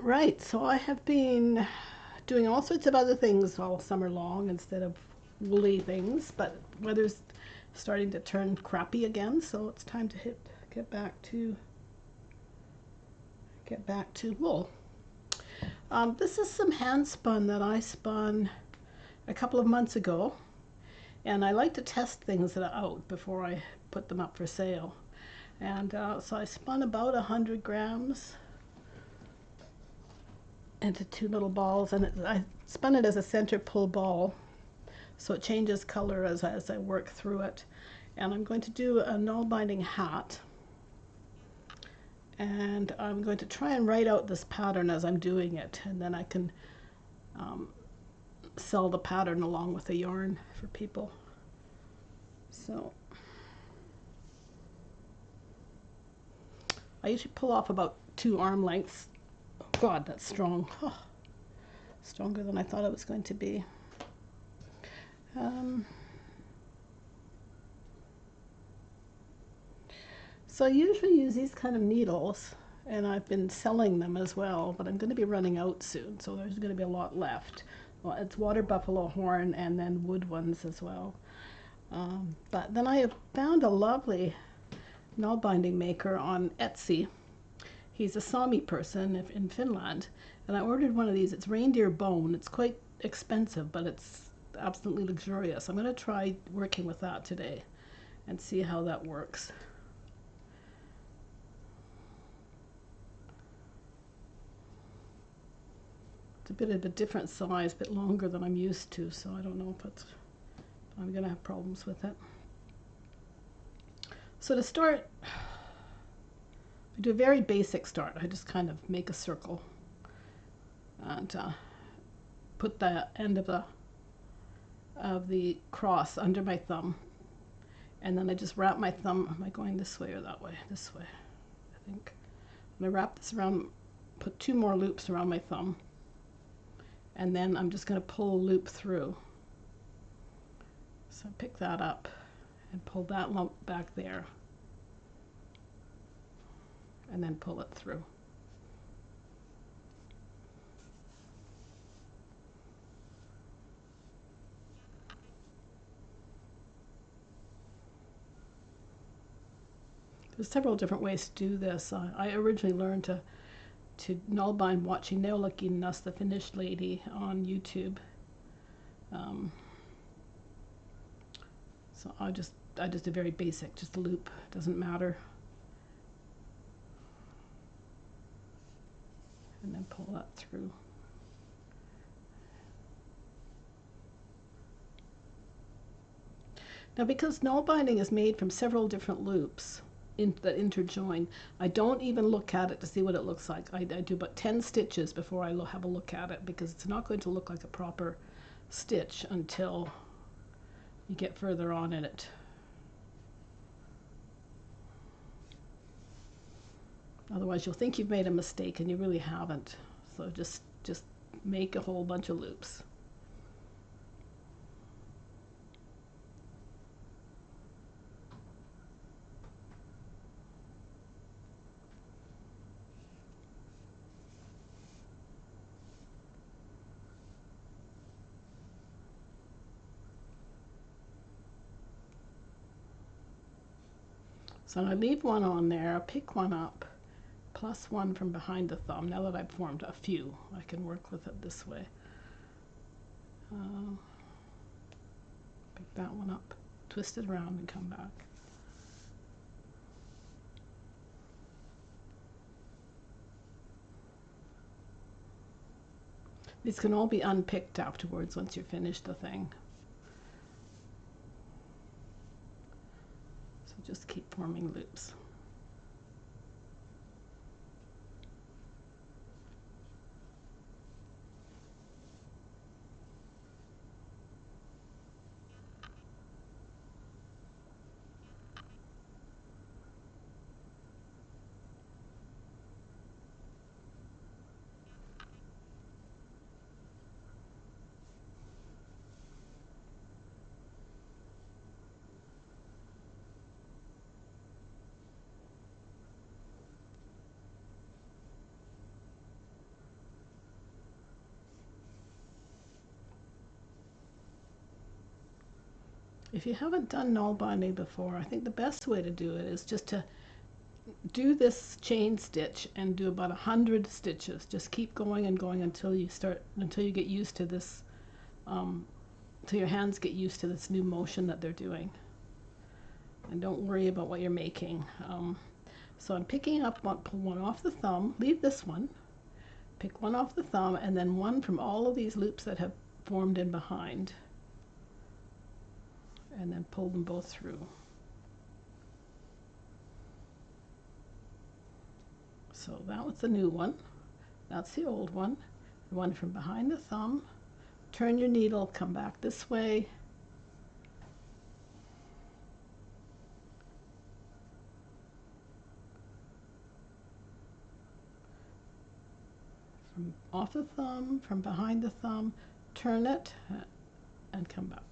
Right, so I have been doing all sorts of other things all summer long instead of woolly things, but weather's starting to turn crappy again, so it's time to get back to wool. This is some hand spun that I spun a couple of months ago, and I like to test things that are out before I put them up for sale. And so I spun about 100 grams into two little balls, and I spun it as a center pull ball, so it changes color as I work through it. And I'm going to do a Nalbinding hat, and I'm going to try and write out this pattern as I'm doing it, and then I can sell the pattern along with the yarn for people. So I usually pull off about 2 arm lengths. Oh God, that's strong. Oh, stronger than I thought it was going to be. So I usually use these kind of needles, and I've been selling them as well, but I'm going to be running out soon, so there's going to be a lot left. Well, it's water buffalo horn and then wood ones as well. But then I found a lovely Nalbinding maker on Etsy. He's a Sami person in Finland, and I ordered one of these. It's reindeer bone. It's quite expensive, but it's absolutely luxurious. I'm going to try working with that today and see how that works. It's a bit of a different size, a bit longer than I'm used to, so I don't know if I'm going to have problems with it. So to start, I do a very basic start. I just kind of make a circle and put the end of the cross under my thumb, and then I just wrap my thumb. Am I going this way or that way? This way, I think. And I wrap this around, put 2 more loops around my thumb, and then I'm just going to pull a loop through. So pick that up and pull that lump back there, and then pull it through. There's several different ways to do this. I originally learned to Nalbind watching Nalbinding, the Finnish lady, on YouTube. So I just do very basic, just a loop, doesn't matter. And then pull that through. Now, because Nalbinding is made from several different loops that interjoin, I don't even look at it to see what it looks like. I do about 10 stitches before I have a look at it, because it's not going to look like a proper stitch until you get further on in it. Otherwise you'll think you've made a mistake and you really haven't. So just make a whole bunch of loops. So I leave one on there, pick one up, plus one from behind the thumb. Now that I've formed a few, I can work with it this way. Pick that one up, twist it around and come back. These can all be unpicked afterwards once you've finished the thing. So just keep forming loops. If you haven't done null binding before, I think the best way to do it is just to do this chain stitch and do about 100 stitches. Just keep going and going until you get used to this, till your hands get used to this new motion that they're doing. And don't worry about what you're making. So I'm picking up pull one off the thumb, leave this one, pick one off the thumb, and then one from all of these loops that have formed in behind, and then pull them both through. So that was the new one. That's the old one. The one from behind the thumb. Turn your needle, come back this way. From off the thumb, from behind the thumb, turn it and come back.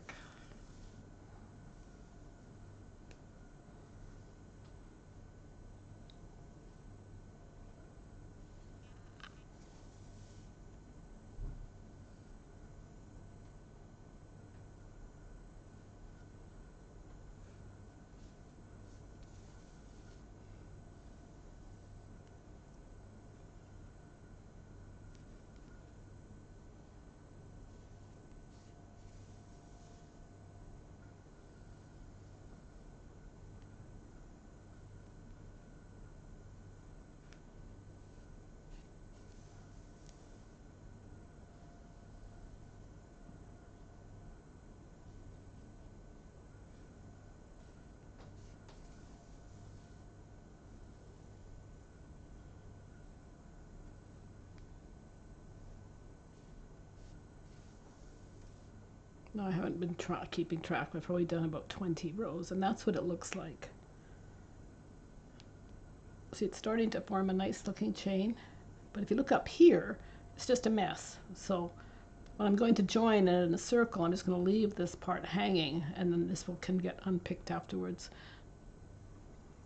No, I haven't been keeping track. I've probably done about 20 rows, and that's what it looks like. See, it's starting to form a nice looking chain, but if you look up here, it's just a mess. So when I'm going to join it in a circle, I'm just going to leave this part hanging, and then this can get unpicked afterwards.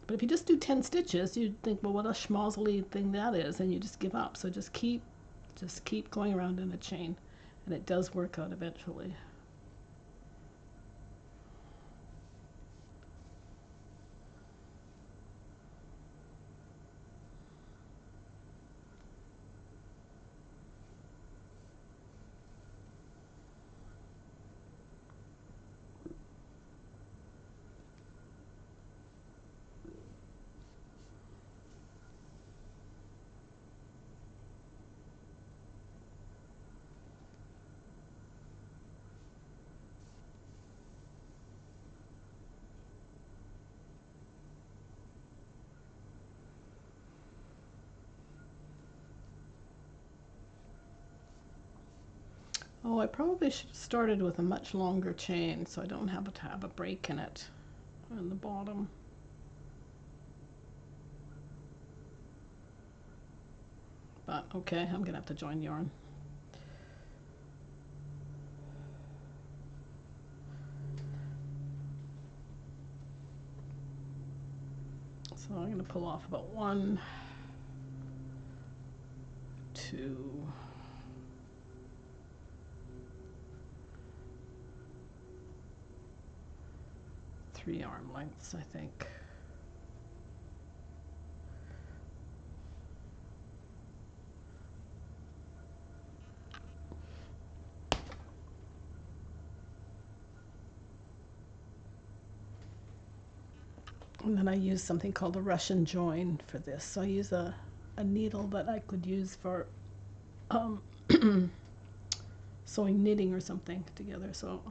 But if you just do 10 stitches, you'd think, well, what a schmozzly thing that is, and you just give up. So just keep going around in a chain, and it does work out eventually. Oh, I probably should have started with a much longer chain so I don't have to have a break in it on the bottom. But okay, I'm gonna have to join yarn. So I'm gonna pull off about 1, 2, 3 arm lengths, I think. And then I use something called a Russian join for this. So I use a needle that I could use for sewing knitting or something together. So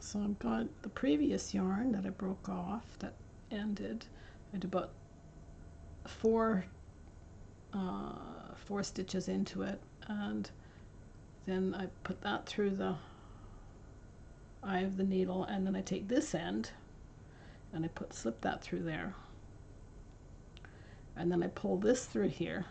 so I've got the previous yarn that I broke off that ended. I did about 4 stitches into it, and then I put that through the eye of the needle, and then I take this end and I slip that through there, and then I pull this through here, .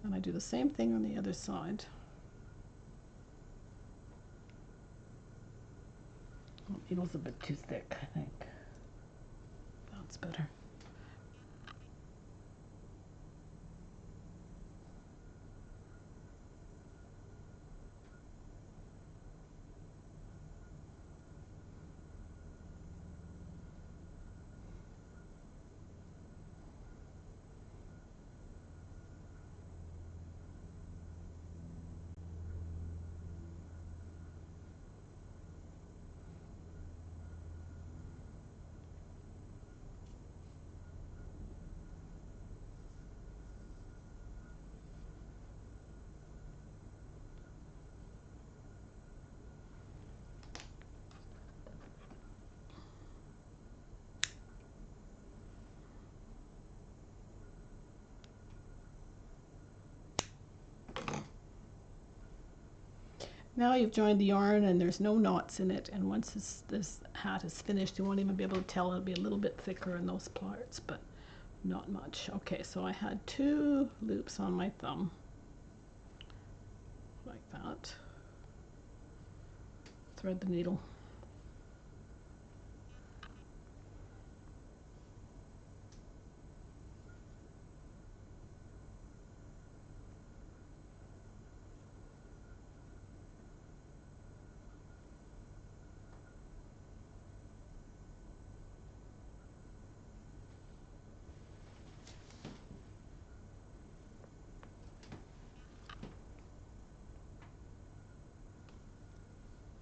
And I do the same thing on the other side. Oh, needle's a bit too thick, I think. That's better. Now you've joined the yarn and there's no knots in it, and once this hat is finished you won't even be able to tell. It'll be a little bit thicker in those parts, but not much. Okay, so I had 2 loops on my thumb like that. Thread the needle.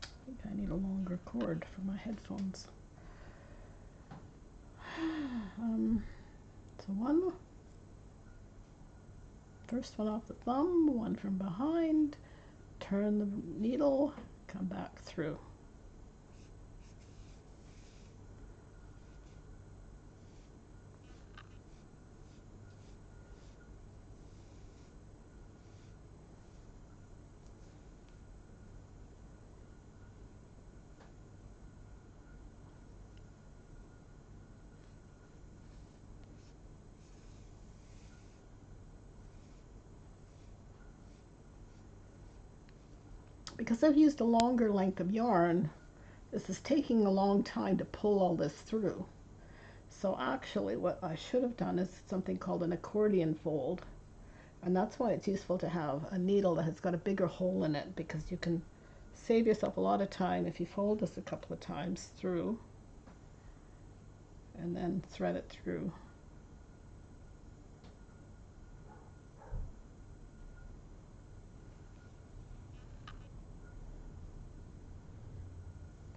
I think I need a longer cord for my headphones. So first one off the thumb, one from behind, turn the needle, come back through. Because I've used a longer length of yarn, this is taking a long time to pull all this through. So actually what I should have done is something called an accordion fold. And that's why it's useful to have a needle that has got a bigger hole in it, because you can save yourself a lot of time if you fold this a couple of times through and then thread it through.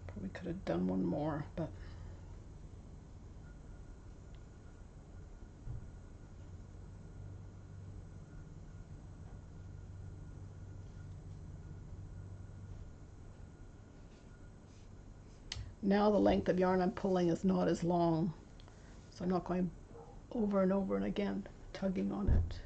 Probably could have done one more, but now the length of yarn I'm pulling is not as long, so I'm not going over and over and again tugging on it.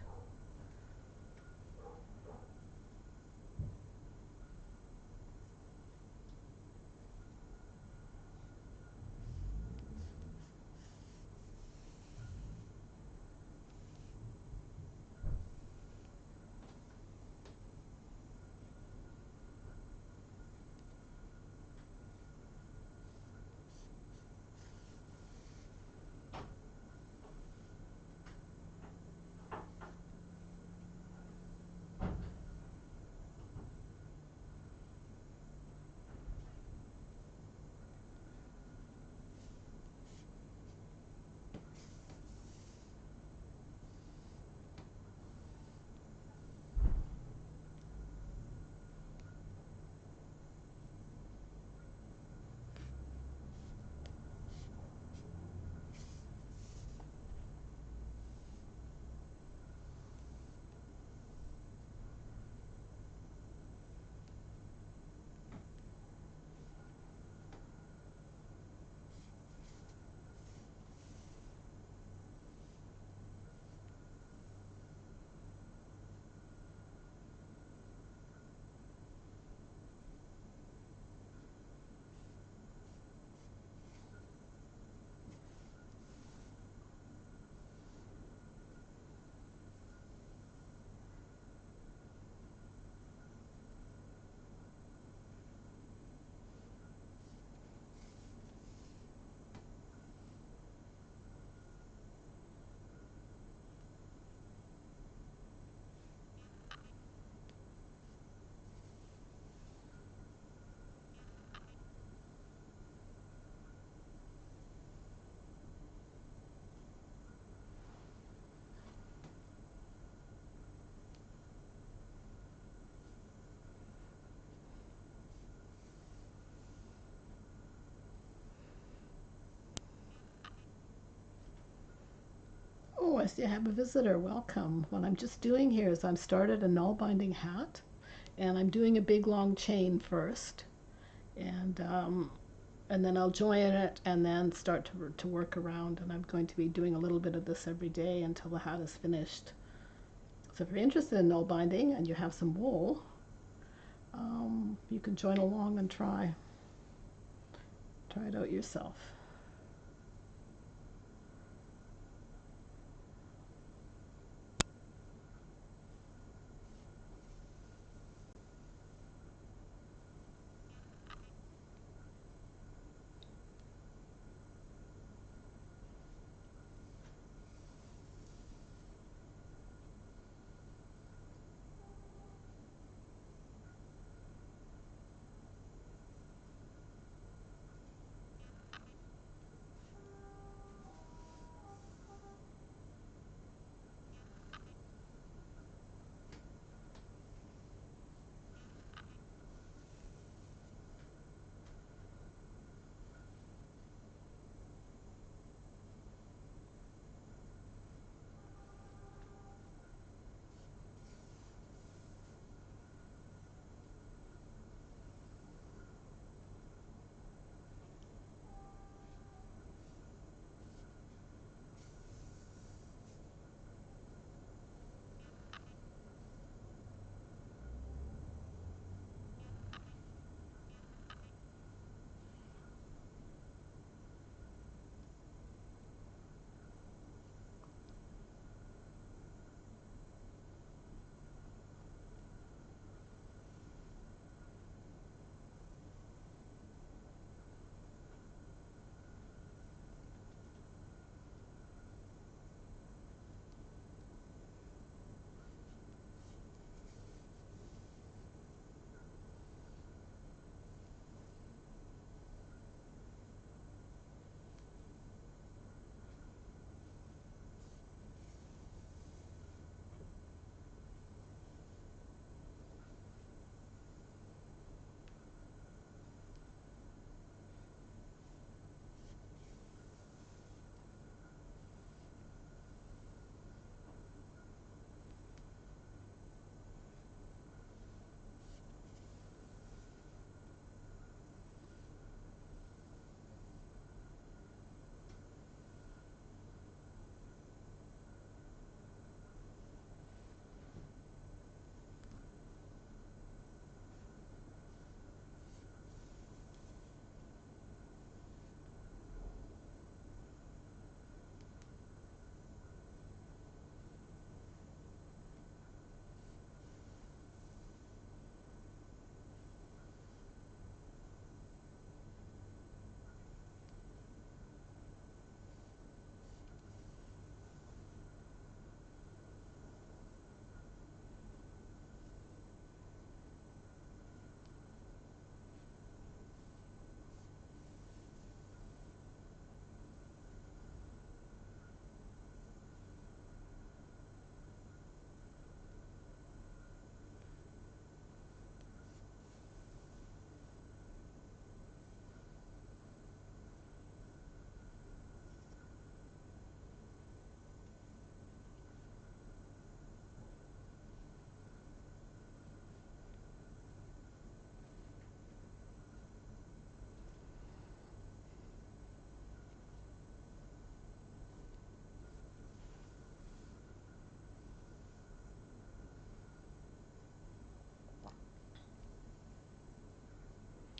I see I have a visitor. Welcome. What I'm just doing here is I've started a Nalbinding hat, and I'm doing a big long chain first, and then I'll join it and then start to work around. And I'm going to be doing a little bit of this every day until the hat is finished. So if you're interested in Nalbinding and you have some wool, you can join along and try it out yourself.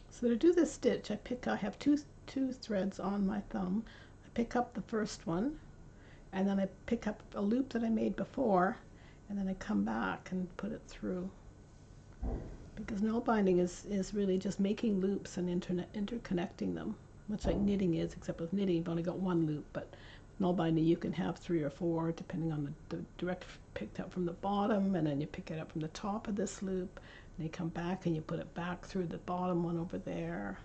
So to do this stitch, I have two threads on my thumb. I pick up the first one, and then I pick up a loop that I made before, and then I come back and put it through. Because Nalbinding is really just making loops and interconnecting them, much like knitting is, except with knitting you've only got one loop, but Nalbinding you can have 3 or 4 depending on the direct picked up from the bottom, and then you pick it up from the top of this loop, and you come back and you put it back through the bottom one over there,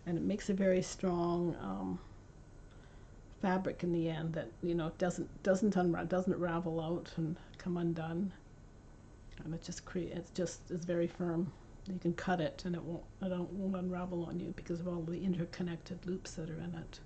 and it makes a very strong fabric in the end that doesn't ravel out and come undone, and it's very firm. You can cut it and it won't unravel on you because of all the interconnected loops that are in it.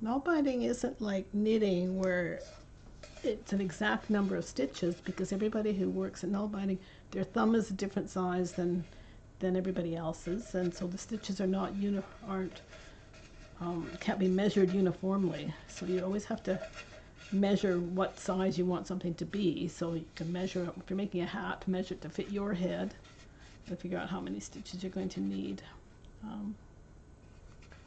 Nalbinding isn't like knitting where it's an exact number of stitches, because everybody who works at nalbinding, their thumb is a different size than everybody else's, and so the stitches are not aren't can't be measured uniformly. So you always have to measure what size you want something to be. So you can measure, if you're making a hat, measure it to fit your head and figure out how many stitches you're going to need.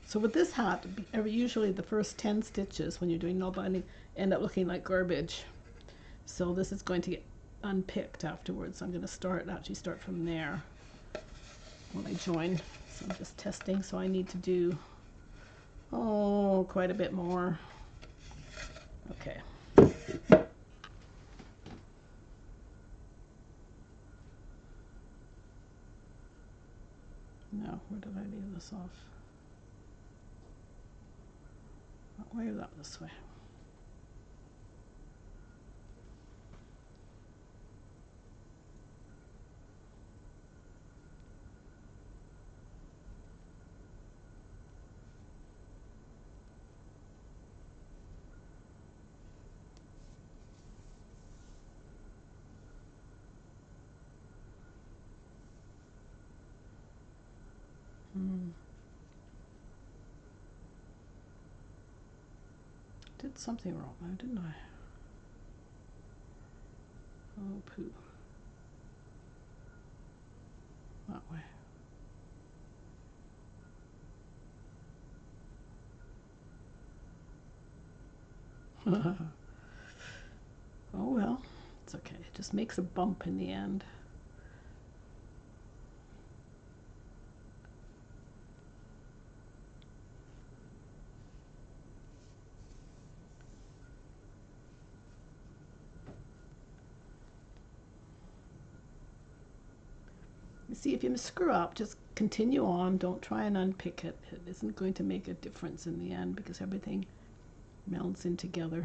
So with this hat, usually the first 10 stitches when you're doing nalbinding end up looking like garbage. So this is going to get unpicked afterwards. So I'm going to actually start from there when I join. So I'm just testing. So I need to do, quite a bit more. Okay. Now, where did I leave this off? That way or that this way? Did something wrong there, didn't I? Oh, poo. That way. Oh well, it's okay. It just makes a bump in the end. You see, if you screw up, just continue on. Don't try and unpick it. It isn't going to make a difference in the end because everything melds in together.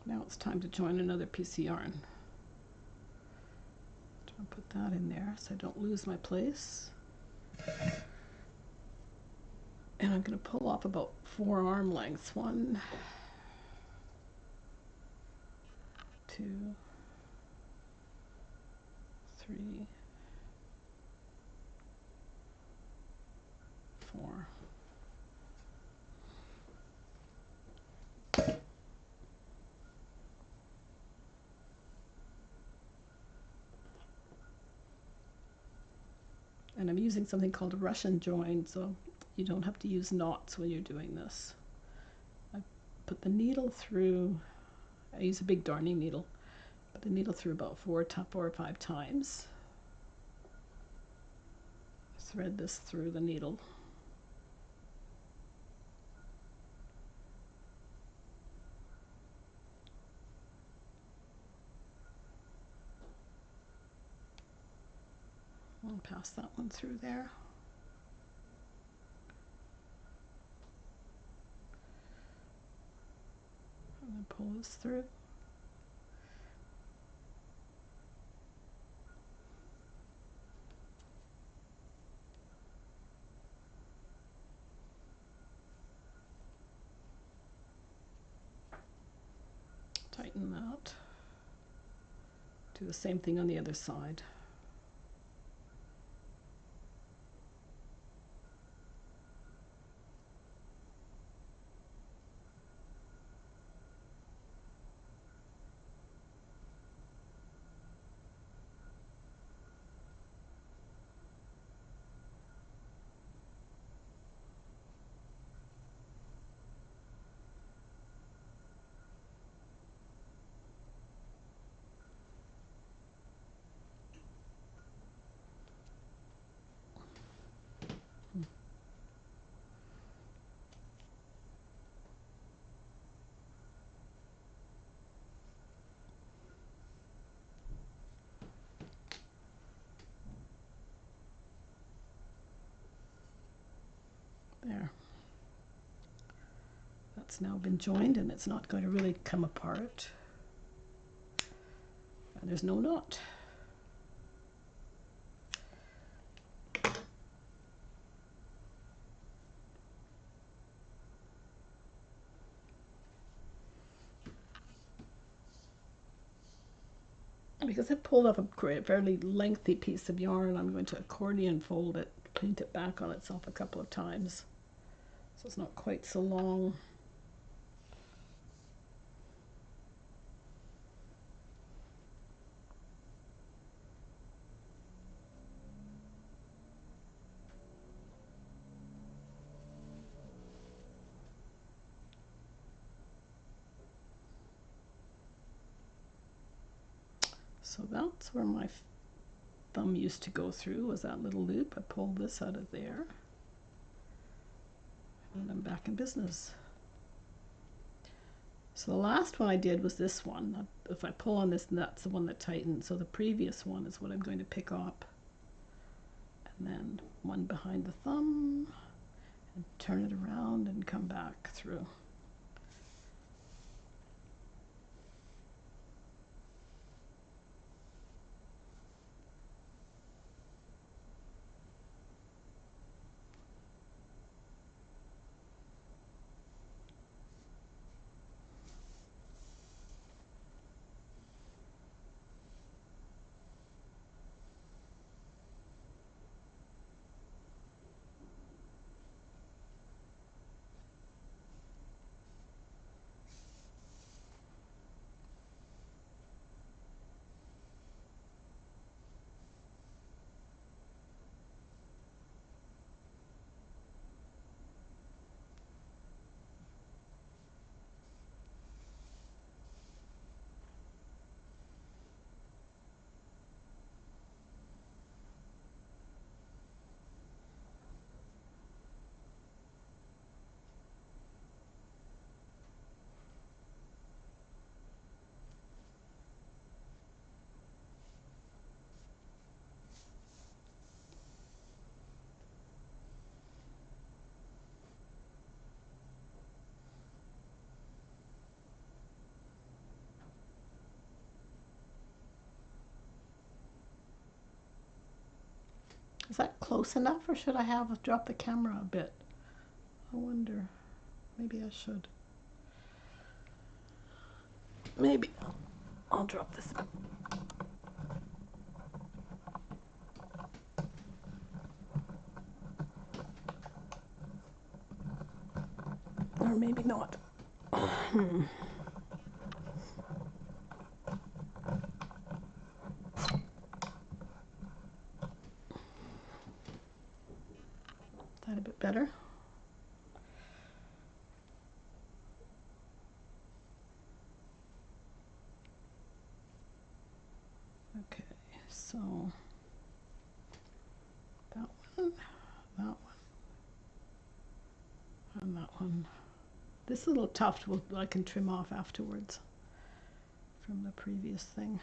Now it's time to join another piece of yarn. Try and put that in there so I don't lose my place. And I'm going to pull off about 4 arm lengths. 1, 2, 3, 4. And I'm using something called a Russian join, so you don't have to use knots when you're doing this. I put the needle through, I use a big darning needle, put the needle through about 4 or 5 times. Thread this through the needle. I'll pass that one through there. And then pull this through. Tighten that. Do the same thing on the other side. it's now been joined and it's not going to really come apart. And there's no knot. Because I pulled off a fairly lengthy piece of yarn, I'm going to accordion fold it, paint it back on itself a couple of times, so it's not quite so long. So that's where my thumb used to go through, was that little loop. I pulled this out of there, and I'm back in business. So the last one I did was this one. If I pull on this, that's the one that tightened. So the previous one is what I'm going to pick up. And then one behind the thumb, and turn it around and come back through. Is that close enough, or should I have dropped the camera a bit? I wonder. Maybe I should. Maybe I'll drop this. Or maybe not. That a bit better? Okay, so that one, and that one. This little tuft I can trim off afterwards from the previous thing.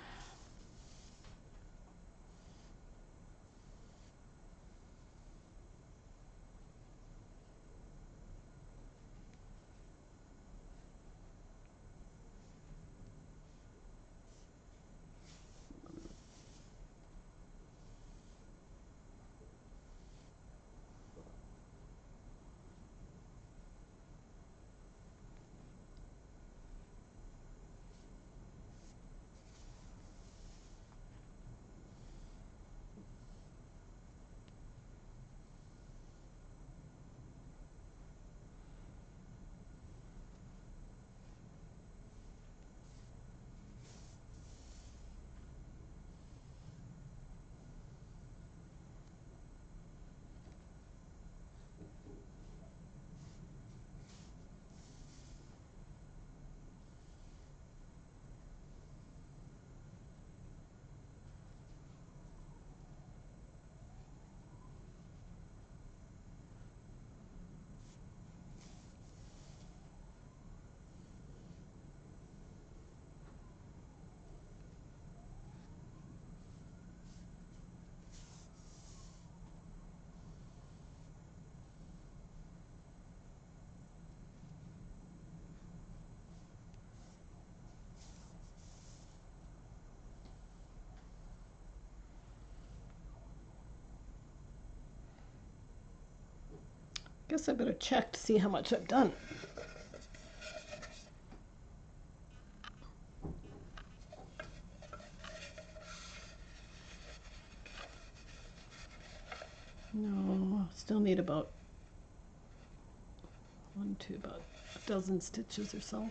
Guess I better check to see how much I've done. No, still need about about a dozen stitches or so.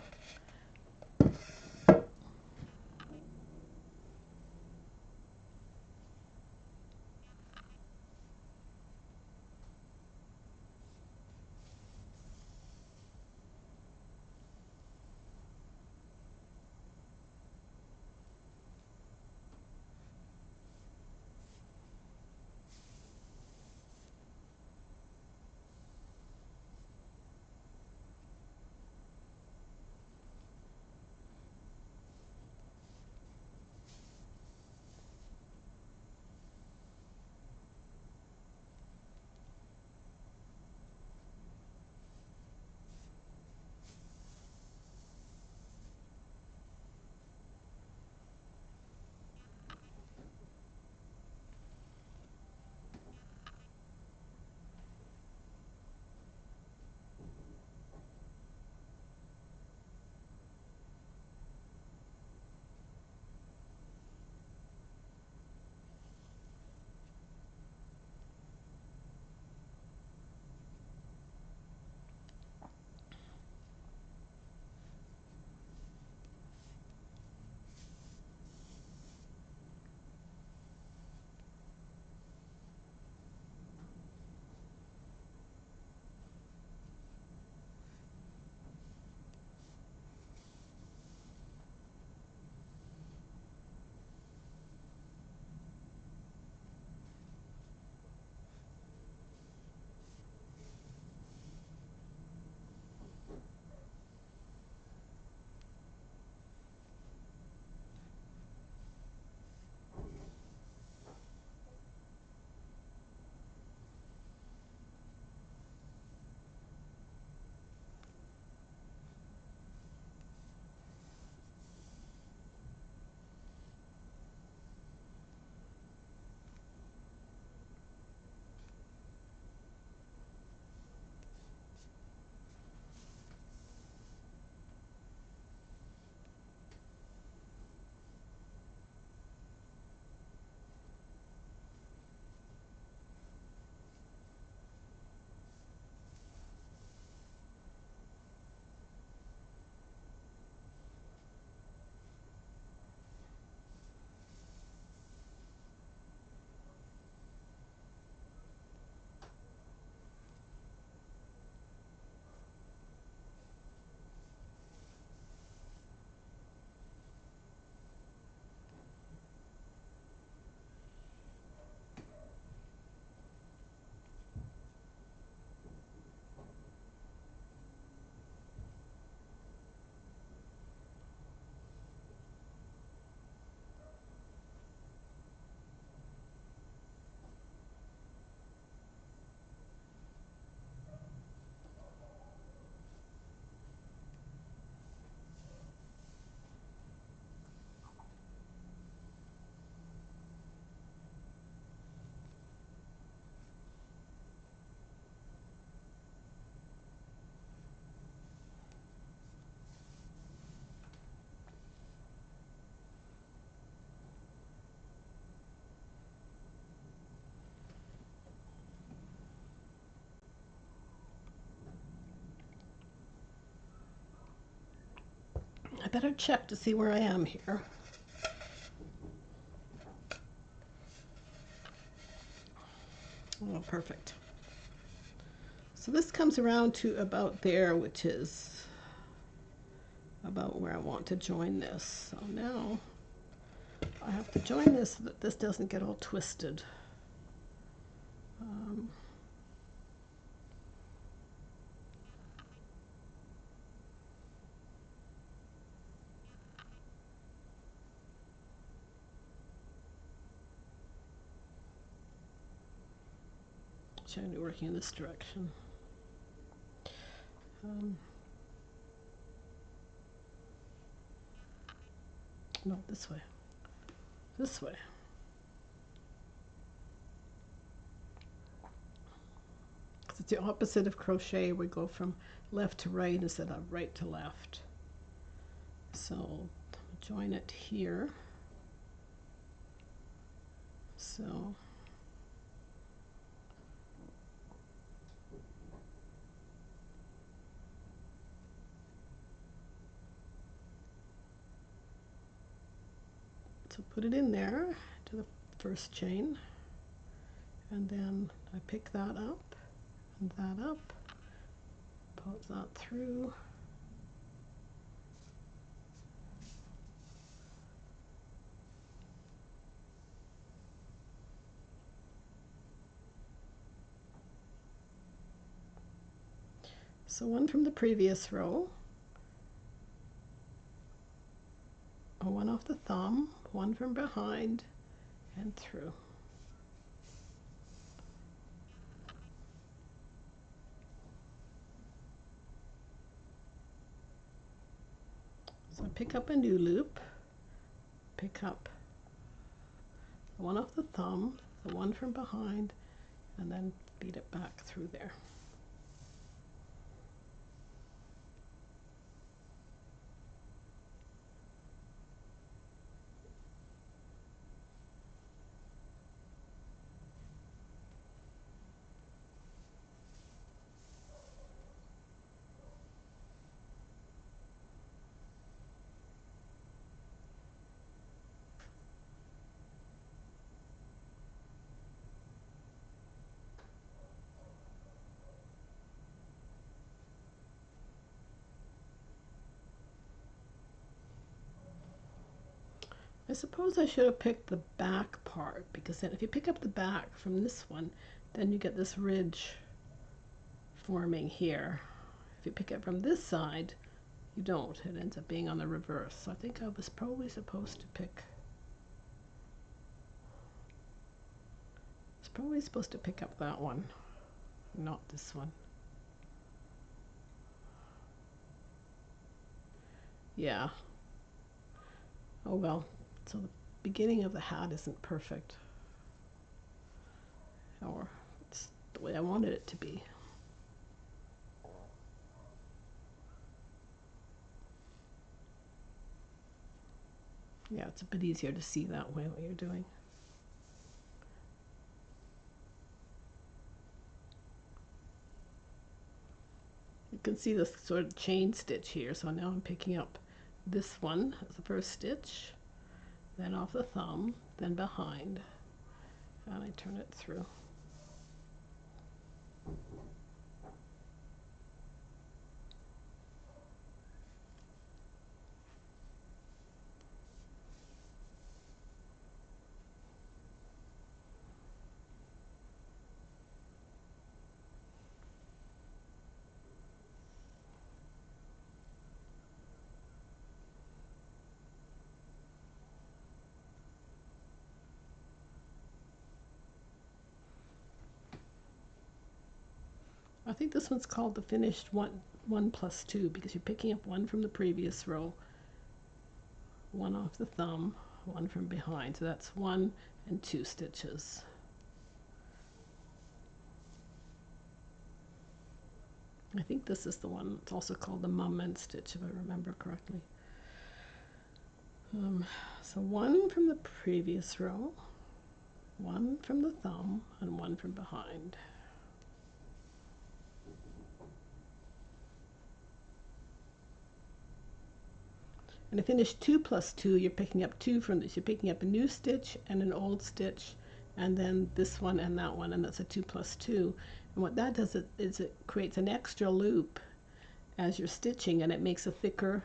I better check to see where I am here. Oh, perfect. So this comes around to about there, which is about where I want to join this. So now I have to join this so that this doesn't get all twisted. Trying to work in this direction. No, this way. This way. It's the opposite of crochet. We go from left to right instead of right to left. So join it here. So put it in there to the first chain, and then I pick that up and that up, put that through, so one from the previous row, one off the thumb, one from behind, and through. So I pick up a new loop, pick up the one off the thumb, the one from behind, and then feed it back through there. I suppose I should have picked the back part, because then if you pick up the back from this one, then you get this ridge forming here. If you pick it from this side, you don't. It ends up being on the reverse. So I think I was probably supposed to pick, up that one, not this one. Yeah. Oh well. So the beginning of the hat isn't perfect, or it's the way I wanted it to be. Yeah, it's a bit easier to see that way what you're doing. You can see this sort of chain stitch here, so now I'm picking up this one as the first stitch, then off the thumb, then behind, and I turn it through. I think this one's called the finished one plus two, because you're picking up one from the previous row, one off the thumb, one from behind. So that's 1 and 2 stitches. I think this is the one that's also called the Mammen stitch, if I remember correctly. So one from the previous row, one from the thumb, and one from behind. And to finish 2 plus 2, you're picking up 2 from this. You're picking up a new stitch and an old stitch, and then this one and that one, and that's a 2 plus 2. And what that does is it creates an extra loop as you're stitching, and it makes a thicker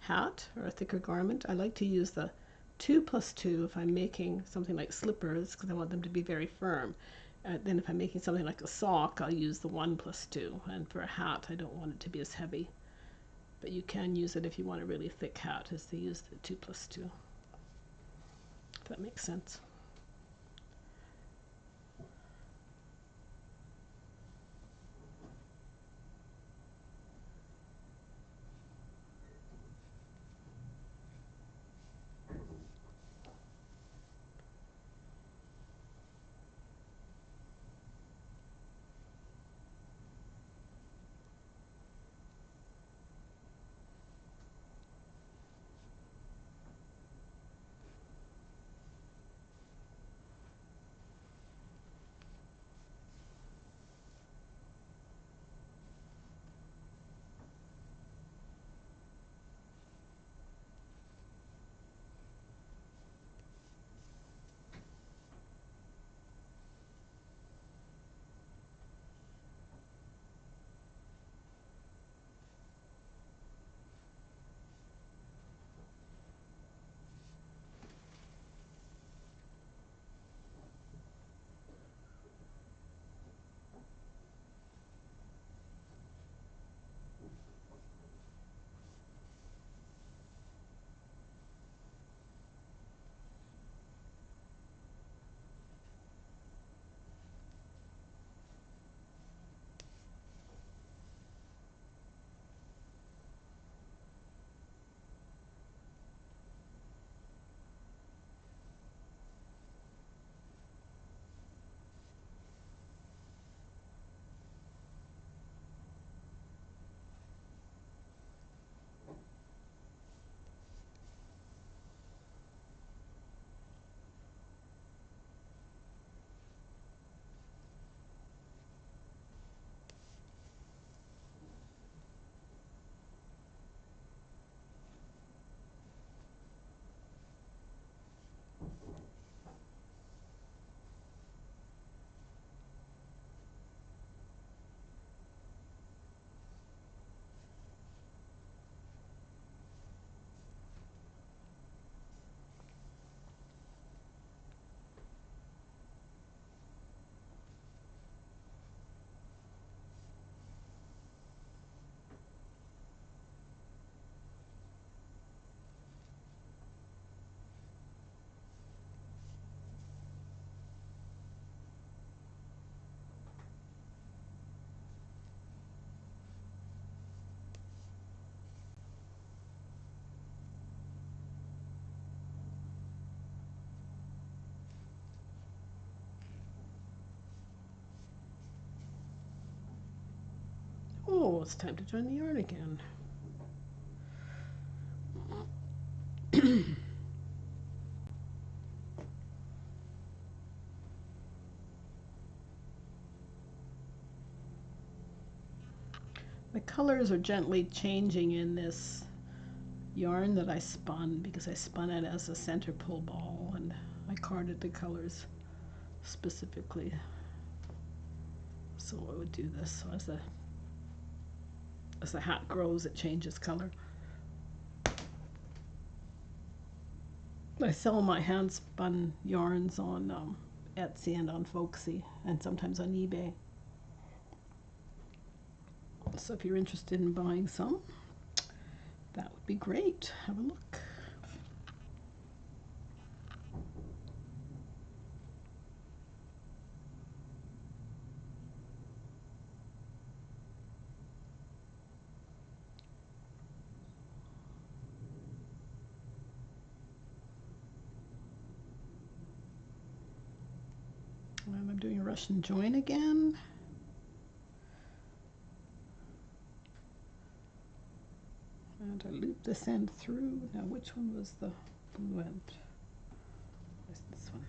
hat or a thicker garment. I like to use the 2 plus 2 if I'm making something like slippers, because I want them to be very firm. Then if I'm making something like a sock, I'll use the 1 plus 2. And for a hat, I don't want it to be as heavy. But you can use it if you want a really thick hat, is to use the 2 plus 2. If that makes sense. Oh, it's time to join the yarn again. The colors are gently changing in this yarn that I spun because I spun it as a center pull ball and I carded the colors specifically. So I would do this. So as the hat grows, it changes color. I sell my hand spun yarns on Etsy and on Folksy and sometimes on eBay. So if you're interested in buying some, that would be great. Have a look. And I'm doing a Russian join again. And I loop this end through. Now which one was the blue end? Where's this one?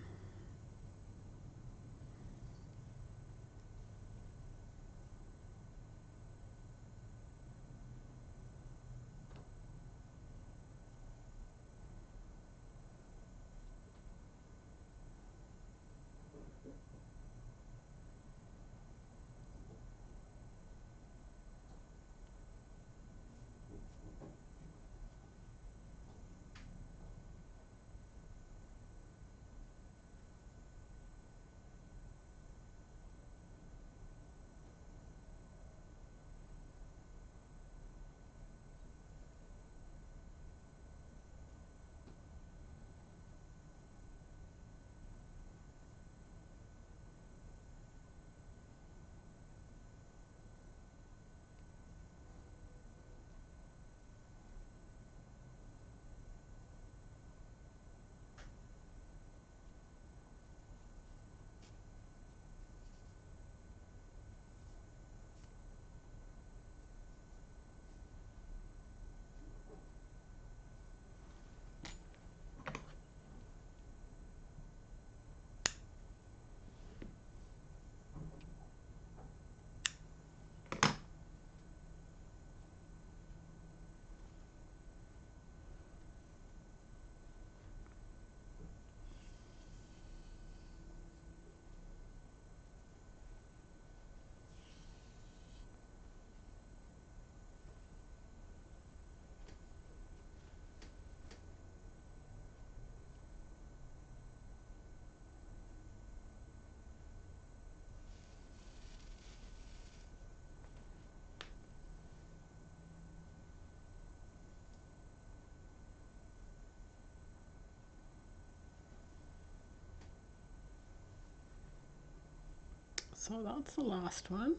So that's the last one,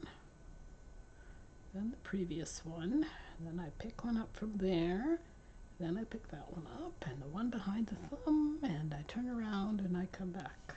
then the previous one, then I pick one up from there, then I pick that one up and the one behind the thumb, and I turn around and I come back.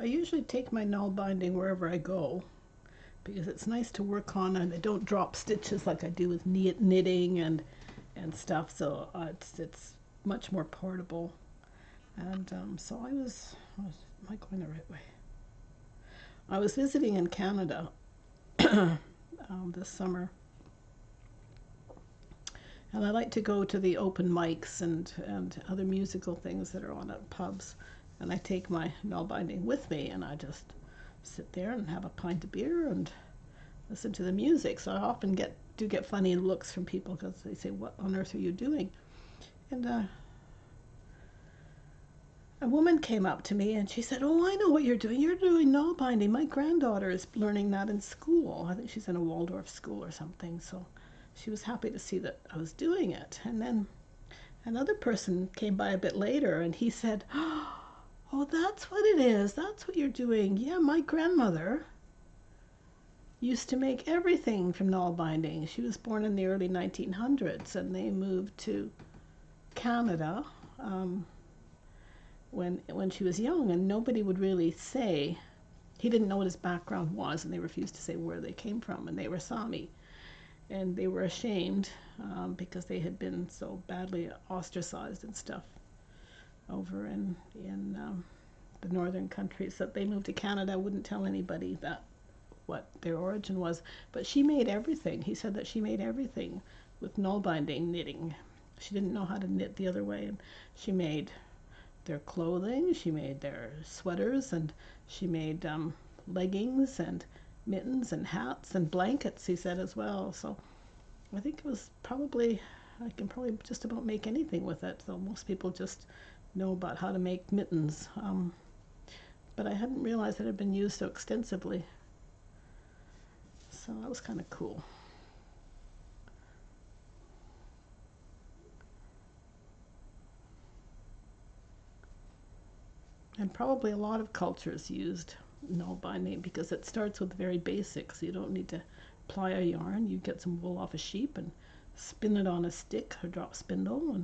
I usually take my null binding wherever I go because it's nice to work on and I don't drop stitches like I do with knitting and stuff. So it's much more portable. And so am I going the right way? I was visiting in Canada this summer, and I like to go to the open mics and other musical things that are on at pubs. And I take my null binding with me, and I just sit there and have a pint of beer and listen to the music. So I often get funny looks from people because they say, "What on earth are you doing?" And a woman came up to me and she said, "Oh, I know what you're doing. You're doing null binding. My granddaughter is learning that in school. I think she's in a Waldorf school or something." So she was happy to see that I was doing it. And then another person came by a bit later and he said, "Oh, that's what it is. That's what you're doing. Yeah, my grandmother used to make everything from null binding. She was born in the early 1900s and they moved to Canada when she was young, and nobody would really say." He didn't know what his background was, and they refused to say where they came from, and they were Sami, and they were ashamed because they had been so badly ostracized and stuff over in the northern countries that they moved to Canada. Wouldn't tell anybody that what their origin was, but she made everything. He said that she made everything with null binding knitting. She didn't know how to knit the other way, and she made their clothing, she made their sweaters, and she made leggings and mittens and hats and blankets, he said, as well. So I think it was probably, I can probably just about make anything with it. So most people just know about how to make mittens. But I hadn't realized it had been used so extensively. So that was kind of cool. And probably a lot of cultures used null binding because it starts with very basics. You don't need to ply a yarn. You get some wool off a sheep and spin it on a stick or drop spindle,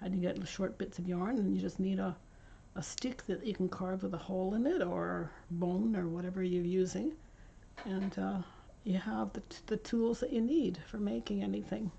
and you get short bits of yarn, and you just need a stick that you can carve with a hole in it or bone or whatever you're using, and you have the tools that you need for making anything.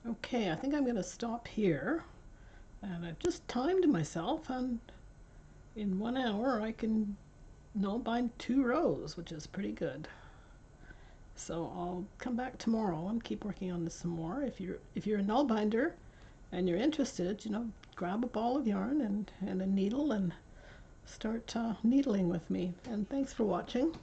Okay, I think I'm going to stop here. And I've just timed myself, and in 1 hour I can bind 2 rows, which is pretty good. So I'll come back tomorrow and keep working on this some more. If you're a null binder and you're interested, grab a ball of yarn and a needle and start needling with me. And thanks for watching.